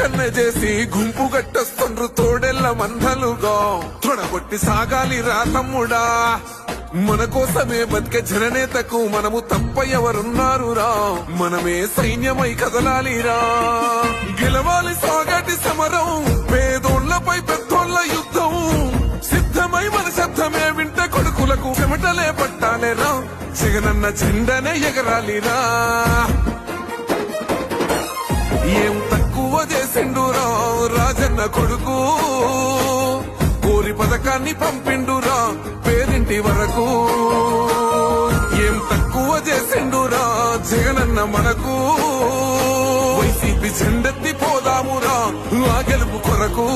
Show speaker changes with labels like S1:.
S1: లెక్కన్న చేసి గుంపు గట్టొస్తుండ్రు తోడెల్ల మందలుగా తొడగొట్టి సాగాలి రా తమ్ముడా మన కోసమే బతికే జననేతకు మనము తప్ప ఎవరున్నారు రా మనమే సైన్యమై కదలాలిరా గెలవాలి సాగటి సమరం పేదోళ్లపై పెద్దోళ్ల యుద్ధం సిద్ధమై మన శబ్దమే వింటే కొడుకులకు చెమటలే పట్టాలేరా జగనన్న జెండనే ఎగరాలిరా ఏం తక్కువ చేసిండురా రాజన్న కొడుకు కోరి పథకాన్ని పంపిండురా పేరింటి వరకు ఏం తక్కువ చేసిండురా జగనన్న మనకు వైసీపీ జెండెత్తి పోదామురా ఆ గెలుపు కొరకు